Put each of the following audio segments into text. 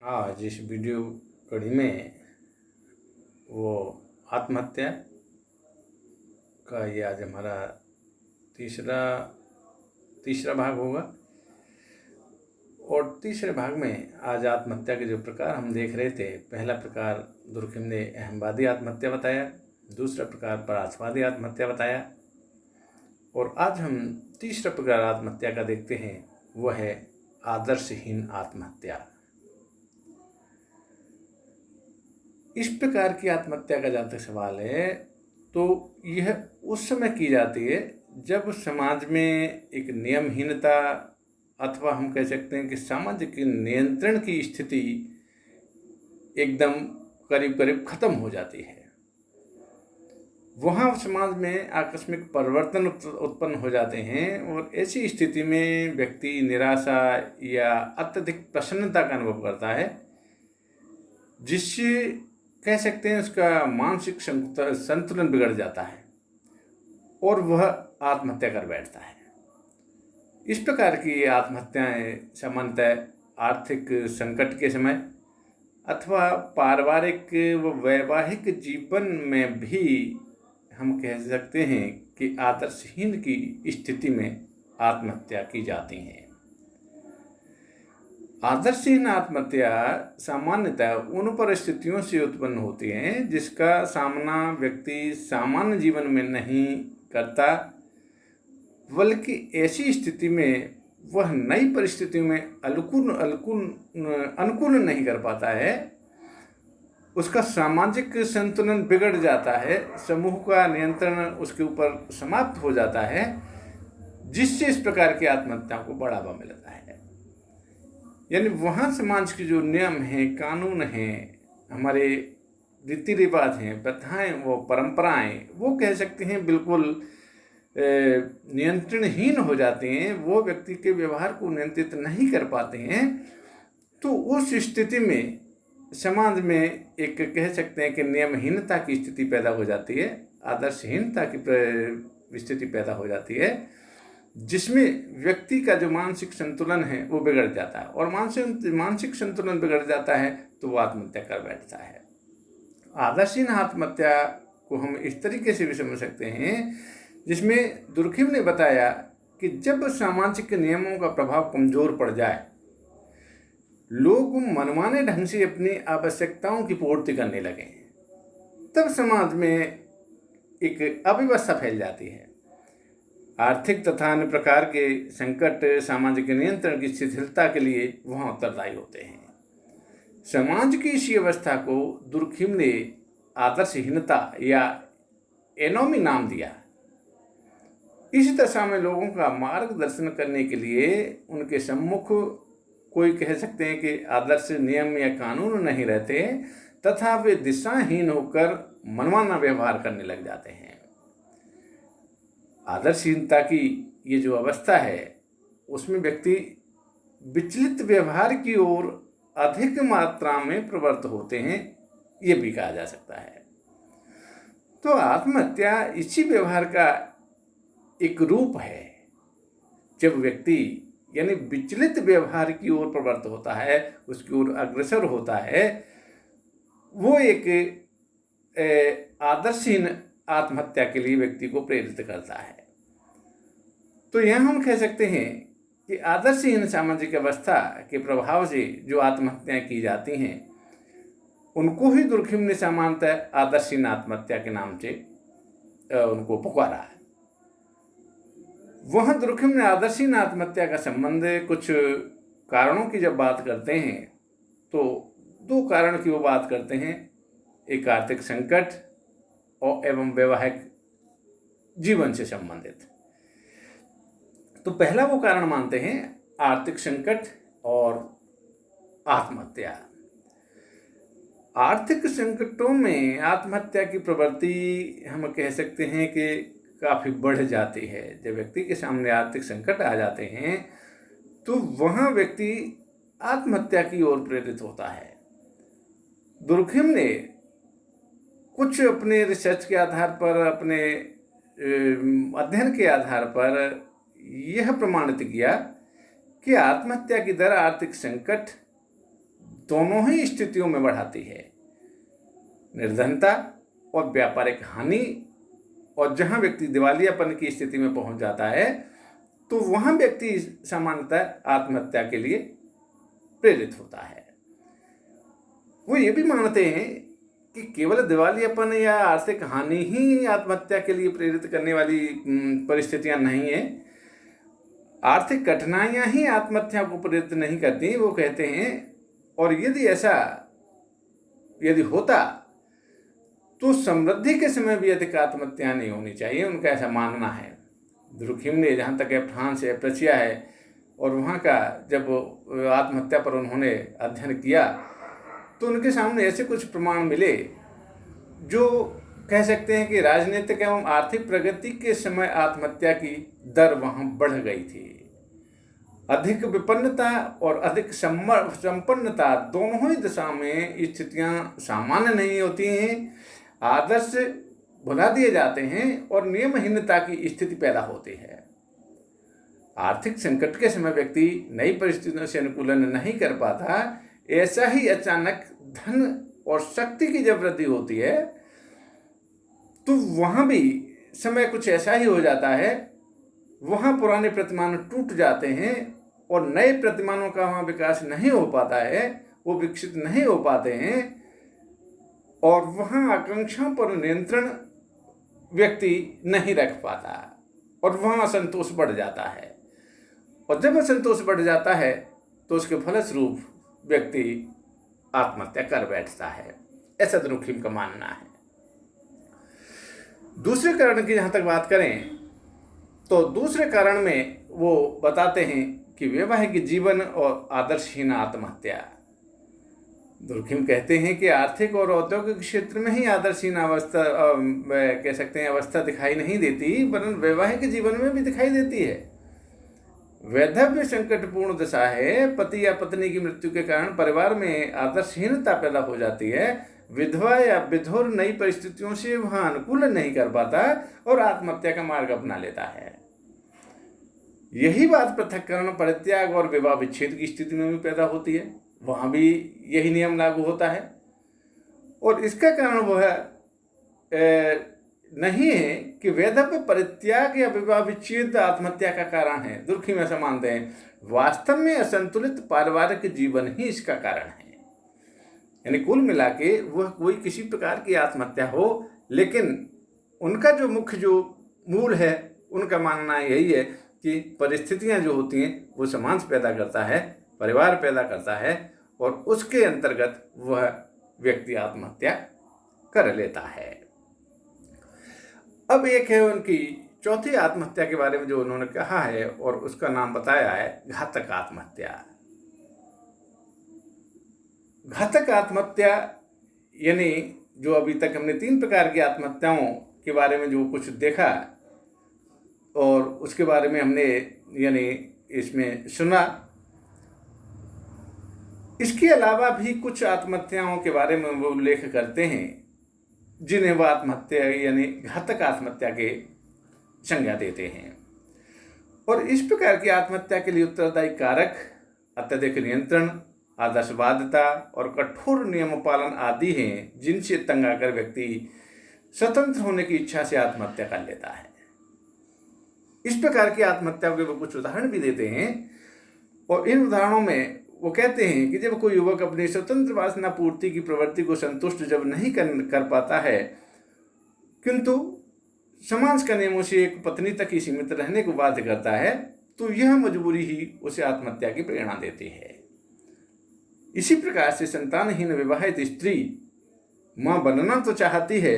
आज इस वीडियो कड़ी में वो आत्महत्या का ये आज हमारा तीसरा भाग होगा। और तीसरे भाग में आज आत्महत्या के जो प्रकार हम देख रहे थे, पहला प्रकार दुर्खिम ने अहमवादी आत्महत्या बताया, दूसरा प्रकार परार्थवादी आत्महत्या बताया, और आज हम तीसरा प्रकार आत्महत्या का देखते हैं, वह है आदर्शहीन आत्महत्या। इस प्रकार की आत्महत्या का जहाँ तक सवाल है तो यह उस समय की जाती है जब समाज में एक नियमहीनता अथवा हम कह सकते हैं कि सामाजिक नियंत्रण की स्थिति एकदम करीब करीब खत्म हो जाती है। वहाँ समाज में आकस्मिक परिवर्तन उत्पन्न हो जाते हैं और ऐसी स्थिति में व्यक्ति निराशा या अत्यधिक प्रसन्नता का अनुभव करता है, जिससे कह सकते हैं उसका मानसिक संतुलन बिगड़ जाता है और वह आत्महत्या कर बैठता है। इस प्रकार की आत्महत्याएं सामान्यतः आर्थिक संकट के समय अथवा पारिवारिक व वैवाहिक जीवन में भी हम कह सकते हैं कि आदर्शहीन की स्थिति में आत्महत्या की जाती हैं। आदर्शहीन आत्महत्या सामान्यतः उन परिस्थितियों से उत्पन्न होती हैं जिसका सामना व्यक्ति सामान्य जीवन में नहीं करता, बल्कि ऐसी स्थिति में वह नई परिस्थितियों में अनुकूल नहीं कर पाता है। उसका सामाजिक संतुलन बिगड़ जाता है, समूह का नियंत्रण उसके ऊपर समाप्त हो जाता है, जिससे इस प्रकार की आत्महत्याओं को बढ़ावा मिलता है। यानी वहाँ समाज के जो नियम हैं, कानून हैं, हमारे रीति रिवाज हैं, प्रथाएं, वो परंपराएं, वो कह सकते हैं बिल्कुल नियंत्रणहीन हो जाते हैं, वो व्यक्ति के व्यवहार को नियंत्रित नहीं कर पाते हैं। तो उस स्थिति में समाज में एक कह सकते हैं कि नियमहीनता की स्थिति पैदा हो जाती है, आदर्शहीनता की स्थिति पैदा हो जाती है, जिसमें व्यक्ति का जो मानसिक संतुलन है वो बिगड़ जाता है, और मानसिक संतुलन बिगड़ जाता है तो वो आत्महत्या कर बैठता है। आदर्शहीन आत्महत्या को हम इस तरीके से भी समझ सकते हैं, जिसमें दुर्खिम ने बताया कि जब सामाजिक नियमों का प्रभाव कमजोर पड़ जाए, लोग मनमाने ढंग से अपनी आवश्यकताओं की पूर्ति करने लगे, तब समाज में एक अव्यवस्था फैल जाती है। आर्थिक तथा अन्य प्रकार के संकट सामाजिक नियंत्रण की शिथिलता के लिए वहाँ उत्तरदायी होते हैं। समाज की इसी अवस्था को दुर्खिम ने आदर्शहीनता या एनोमी नाम दिया। इस दशा में लोगों का मार्गदर्शन करने के लिए उनके सम्मुख कोई कह सकते हैं कि आदर्श नियम या कानून नहीं रहते, तथा वे दिशाहीन होकर मनमाना व्यवहार करने लग जाते हैं। आदर्शहीनता की ये जो अवस्था है उसमें व्यक्ति विचलित व्यवहार की ओर अधिक मात्रा में प्रवृत्त होते हैं, ये भी कहा जा सकता है। तो आत्महत्या इसी व्यवहार का एक रूप है। जब व्यक्ति यानी विचलित व्यवहार की ओर प्रवृत्त होता है, उसकी ओर अग्रसर होता है, वो एक आदर्शहीन आत्महत्या के लिए व्यक्ति को प्रेरित करता है। तो यह हम कह सकते हैं कि आदर्शहीन सामाजिक अवस्था के प्रभाव से जो आत्महत्याएं की जाती हैं, उनको ही दुर्खिम ने सामान्यतः आदर्शहीन आत्महत्या के नाम से उनको पुकारा है। वह दुर्खिम ने आदर्शहीन आत्महत्या का संबंध कुछ कारणों की जब बात करते हैं तो दो कारण की वो बात करते हैं, एक आर्थिक संकट और एवं वैवाहिक जीवन से संबंधित। तो पहला वो कारण मानते हैं आर्थिक संकट और आत्महत्या। आर्थिक संकटों में आत्महत्या की प्रवृत्ति हम कह सकते हैं कि काफ़ी बढ़ जाती है। जब व्यक्ति के सामने आर्थिक संकट आ जाते हैं तो वहाँ व्यक्ति आत्महत्या की ओर प्रेरित होता है। दुर्खिम ने कुछ अपने रिसर्च के आधार पर, अपने अध्ययन के आधार पर यह प्रमाणित किया कि आत्महत्या की दर आर्थिक संकट दोनों ही स्थितियों में बढ़ाती है, निर्धनता और व्यापारिक हानि। और जहाँ व्यक्ति दिवालियापन की स्थिति में पहुंच जाता है तो वहाँ व्यक्ति सामान्यतः आत्महत्या के लिए प्रेरित होता है। वो ये भी मानते हैं कि केवल दिवालियापन या आर्थिक हानि ही आत्महत्या के लिए प्रेरित करने वाली परिस्थितियां नहीं है। आर्थिक कठिनाइयां ही आत्महत्या को प्रेरित नहीं करती, वो कहते हैं। और यदि होता तो समृद्धि के समय भी अधिक आत्महत्या नहीं होनी चाहिए, उनका ऐसा मानना है। दुर्खिम ने जहाँ तक है फ्रांस है, प्रशिया है, और वहाँ का जब आत्महत्या पर उन्होंने अध्ययन किया तो उनके सामने ऐसे कुछ प्रमाण मिले जो कह सकते हैं कि राजनीतिक एवं आर्थिक प्रगति के समय आत्महत्या की दर वहाँ बढ़ गई थी। अधिक विपन्नता और अधिक संपन्नता दोनों ही दिशा में स्थितियाँ सामान्य नहीं होती हैं, आदर्श भुला दिए जाते हैं और नियमहीनता की स्थिति पैदा होती है। आर्थिक संकट के समय व्यक्ति नई परिस्थितियों से अनुकूलन नहीं कर पाता, ऐसा ही अचानक धन और शक्ति की जब वृद्धि होती है तो वहाँ भी समय कुछ ऐसा ही हो जाता है, वहाँ पुराने प्रतिमान टूट जाते हैं और नए प्रतिमानों का वहाँ विकास नहीं हो पाता है, वो विकसित नहीं हो पाते हैं और वहाँ आकांक्षाओं पर नियंत्रण व्यक्ति नहीं रख पाता और वहाँ असंतोष बढ़ जाता है। और जब असंतोष बढ़ जाता है तो उसके फलस्वरूप व्यक्ति आत्महत्या कर बैठता है, ऐसा दुर्खिम का मानना है। दूसरे कारण की जहाँ तक बात करें तो दूसरे कारण में वो बताते हैं कि वैवाहिक जीवन और आदर्शहीन आत्महत्या। दुर्खिम कहते हैं कि आर्थिक और औद्योगिक क्षेत्र में ही आदर्शहीन अवस्था कह सकते हैं अवस्था दिखाई नहीं देती, वरन वैवाहिक जीवन में भी दिखाई देती है। वैधव्य संकटपूर्ण दशा है, पति या पत्नी की मृत्यु के कारण परिवार में आदर्शहीनता पैदा हो जाती है, विधवा या विधुर नई परिस्थितियों से वह अनुकूलन नहीं कर पाता और आत्महत्या का मार्ग अपना लेता है। यही बात पृथक्करण, परित्याग और विवाह विच्छेद की स्थिति में भी पैदा होती है, वहाँ भी यही नियम लागू होता है। और इसका कारण वह नहीं है कि वैधव्य परित्याग या विवाह विच्छेद आत्महत्या का कारण है। दुर्खिम ऐसा मानते हैं, वास्तव में असंतुलित पारिवारिक जीवन ही इसका कारण है। यानी कुल मिला के वह कोई किसी प्रकार की आत्महत्या हो, लेकिन उनका जो मुख्य जो मूल है, उनका मानना यही है कि परिस्थितियां जो होती हैं वो समाज पैदा करता है, परिवार पैदा करता है और उसके अंतर्गत वह व्यक्ति आत्महत्या कर लेता है। अब एक है उनकी चौथी आत्महत्या के बारे में जो उन्होंने कहा है और उसका नाम बताया है घातक आत्महत्या। घातक आत्महत्या यानी जो अभी तक हमने 3 प्रकार की आत्महत्याओं के बारे में जो कुछ देखा और उसके बारे में हमने यानी इसमें सुना, इसके अलावा भी कुछ आत्महत्याओं के बारे में वो उल्लेख करते हैं जिन्हें वह आत्महत्या यानी घातक आत्महत्या के संज्ञा देते हैं। और इस प्रकार की आत्महत्या के लिए उत्तरदायी कारक अत्यधिक नियंत्रण, आदर्शवादिता और कठोर नियम पालन आदि हैं, जिनसे तंग आकर व्यक्ति स्वतंत्र होने की इच्छा से आत्महत्या कर लेता है। इस प्रकार की आत्महत्याओं के वो कुछ उदाहरण भी देते हैं और इन उदाहरणों में वो कहते हैं कि जब कोई युवक अपनी स्वतंत्र वासना पूर्ति की प्रवृत्ति को संतुष्ट जब नहीं कर पाता है, किंतु समाज के नियमों से एक पत्नी तक ही सीमित रहने को बाध्य करता है, तो यह मजबूरी ही उसे आत्महत्या की प्रेरणा देती है। इसी प्रकार से संतानहीन विवाहित स्त्री मां बनना तो चाहती है,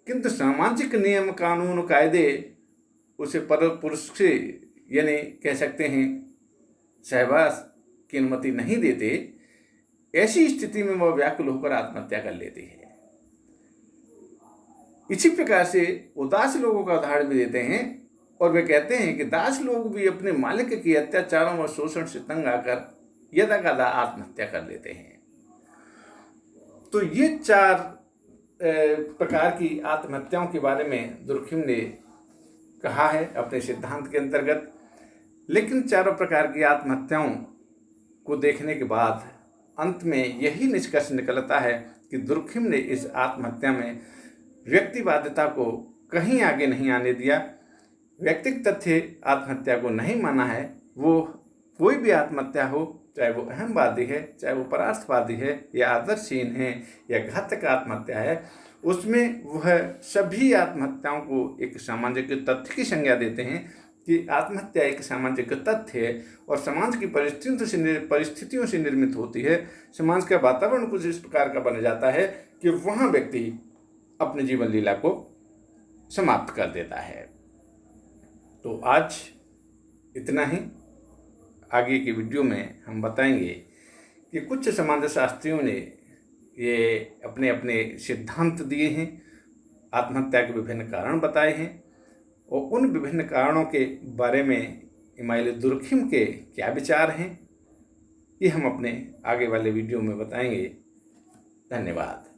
किंतु सामाजिक नियम, कानून, कायदे उसे पर पुरुष से यानी कह सकते हैं सहवास की अनुमति नहीं देते। ऐसी स्थिति में वह व्याकुल होकर आत्महत्या कर लेती है। इसी प्रकार से वो दास लोगों का उदाहरण भी देते हैं और वे कहते हैं कि दास लोग भी अपने मालिक के अत्याचारों और शोषण से तंग आकर यदाकदा आत्महत्या कर लेते हैं। तो ये 4 प्रकार की आत्महत्याओं के बारे में दुर्खिम ने कहा है अपने सिद्धांत के अंतर्गत। लेकिन चारों प्रकार की आत्महत्याओं को देखने के बाद अंत में यही निष्कर्ष निकलता है कि दुर्खिम ने इस आत्महत्या में व्यक्तिवादिता को कहीं आगे नहीं आने दिया। व्यक्तिगत तथ्य आत्महत्या को नहीं माना है। वो कोई भी आत्महत्या हो, चाहे वो अहमवादी है, चाहे वो परार्थवादी है, या आदर्शहीन है, या घातक आत्महत्या है, उसमें वह सभी आत्महत्याओं को एक सामाजिक तथ्य की संज्ञा देते हैं कि आत्महत्या एक सामाजिक तथ्य है और समाज की परिस्थितियों से निर्मित होती है। समाज का वातावरण कुछ इस प्रकार का बन जाता है कि वहाँ व्यक्ति अपने जीवन लीला को समाप्त कर देता है। तो आज इतना ही। आगे की वीडियो में हम बताएंगे कि कुछ समाजशास्त्रियों ने ये अपने अपने सिद्धांत दिए हैं, आत्महत्या के विभिन्न कारण बताए हैं, और उन विभिन्न कारणों के बारे में इमाइल दुर्खिम के क्या विचार हैं, ये हम अपने आगे वाले वीडियो में बताएंगे। धन्यवाद।